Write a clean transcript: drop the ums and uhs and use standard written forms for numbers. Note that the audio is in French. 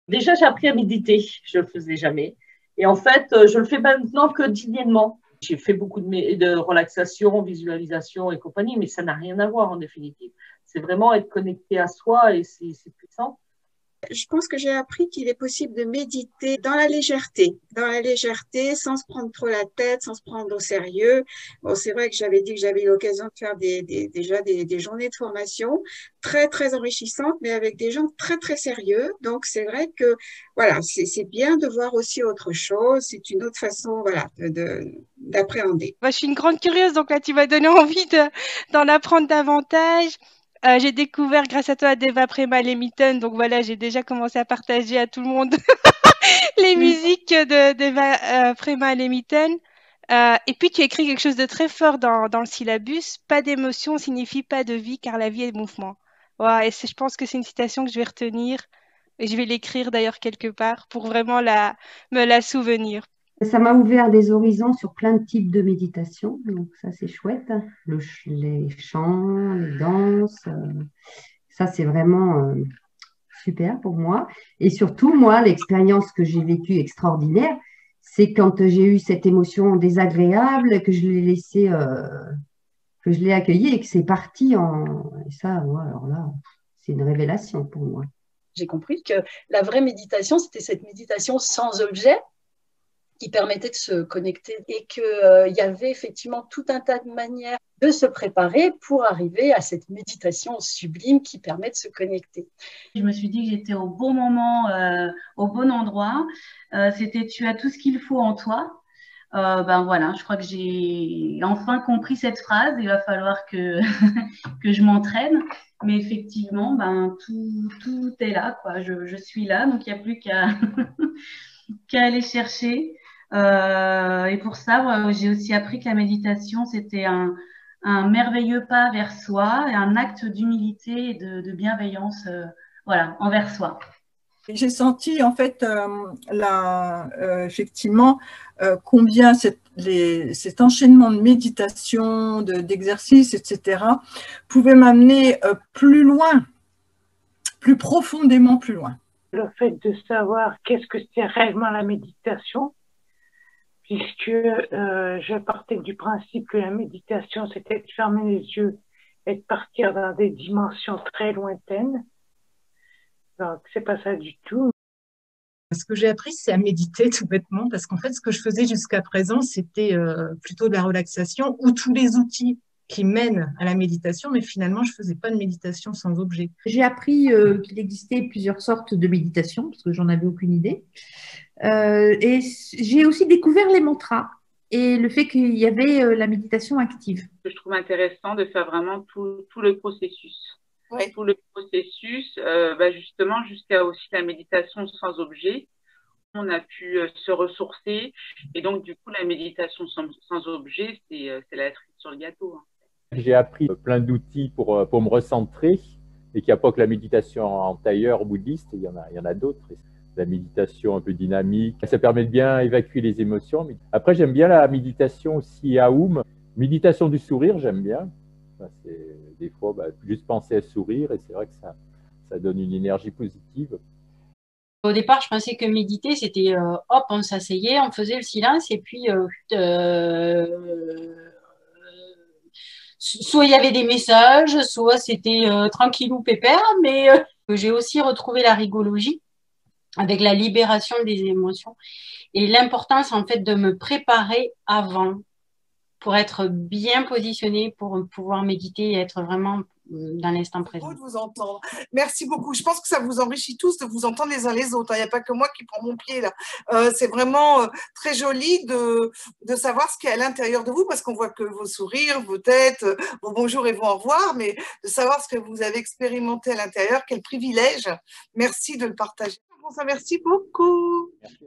Déjà, j'ai appris à méditer. Je le faisais jamais. Et en fait, je le fais maintenant quotidiennement. J'ai fait beaucoup de relaxation, visualisation et compagnie, mais ça n'a rien à voir en définitive. C'est vraiment être connecté à soi et c'est puissant. Je pense que j'ai appris qu'il est possible de méditer dans la légèreté, sans se prendre trop la tête, sans se prendre au sérieux. Bon, c'est vrai que j'avais dit que j'avais eu l'occasion de faire déjà des journées de formation très, très enrichissantes, mais avec des gens très, très sérieux. Donc, c'est vrai que, voilà, c'est bien de voir aussi autre chose. C'est une autre façon, voilà, d'appréhender. Bah, je suis une grande curieuse, donc là, tu m'as donné envie d'en apprendre davantage. J'ai découvert grâce à toi Deva Premal et Mitten, donc voilà, j'ai déjà commencé à partager à tout le monde les musiques de Deva Premal et Mitten. Et puis tu écris quelque chose de très fort dans le syllabus. Pas d'émotion signifie pas de vie, car la vie est mouvement. Ouais, et je pense que c'est une citation que je vais retenir et je vais l'écrire d'ailleurs quelque part pour vraiment me la souvenir. Ça m'a ouvert des horizons sur plein de types de méditation, donc ça c'est chouette. Les chants, les danses, ça c'est vraiment super pour moi. Et surtout, moi, l'expérience que j'ai vécue extraordinaire, c'est quand j'ai eu cette émotion désagréable, que je l'ai laissée, que je l'ai accueillie et que c'est parti en… Et ça, ouais, alors là, c'est une révélation pour moi. J'ai compris que la vraie méditation, c'était cette méditation sans objet qui permettait de se connecter et qu'il y avait effectivement tout un tas de manières de se préparer pour arriver à cette méditation sublime qui permet de se connecter. Je me suis dit que j'étais au bon moment, au bon endroit. C'était tu as tout ce qu'il faut en toi. Ben voilà, je crois que j'ai enfin compris cette phrase. Il va falloir que, que je m'entraîne. Mais effectivement, ben, tout est là, quoi. Je suis là, donc il n'y a plus qu'à qu'à aller chercher. Et pour ça, j'ai aussi appris que la méditation, c'était un merveilleux pas vers soi et un acte d'humilité et de bienveillance voilà, envers soi. J'ai senti en fait effectivement combien cet enchaînement de méditation, d'exercices, etc., pouvait m'amener plus loin, plus profondément plus loin. Le fait de savoir qu'est-ce que c'est réellement la méditation, puisque je partais du principe que la méditation, c'était de fermer les yeux et de partir dans des dimensions très lointaines. Donc, c'est pas ça du tout. Ce que j'ai appris, c'est à méditer tout bêtement, parce qu'en fait, ce que je faisais jusqu'à présent, c'était plutôt de la relaxation ou tous les outils qui mènent à la méditation, mais finalement, je faisais pas de méditation sans objet. J'ai appris qu'il existait plusieurs sortes de méditation, parce que j'en avais aucune idée. Et j'ai aussi découvert les mantras et le fait qu'il y avait la méditation active. Je trouve intéressant de faire vraiment tout le processus. Oui. Tout le processus, justement, jusqu'à aussi la méditation sans objet. On a pu se ressourcer. Et donc, du coup, la méditation sans objet, c'est la cerise sur le gâteau. J'ai appris plein d'outils pour me recentrer et qu'il n'y a pas que la méditation en tailleur bouddhiste, il y en a d'autres. La méditation un peu dynamique, ça permet de bien évacuer les émotions. Après, j'aime bien la méditation aussi Aum. Méditation du sourire, j'aime bien. Des fois, juste penser à sourire et c'est vrai que ça donne une énergie positive. Au départ, je pensais que méditer, c'était hop, on s'asseyait, on faisait le silence et puis soit il y avait des messages, soit c'était tranquillou pépère, mais j'ai aussi retrouvé la rigologie avec la libération des émotions et l'importance en fait de me préparer avant pour être bien positionnée, pour pouvoir méditer et être vraiment dans l'instant présent. C'est beau de vous entendre. Merci beaucoup. Je pense que ça vous enrichit tous de vous entendre les uns les autres. Il n'y a pas que moi qui prends mon pied là. C'est vraiment très joli de savoir ce qu'il y a à l'intérieur de vous parce qu'on voit que vos sourires, vos têtes, vos bonjours et vos au revoir, mais de savoir ce que vous avez expérimenté à l'intérieur. Quel privilège. Merci de le partager. Merci beaucoup. Merci.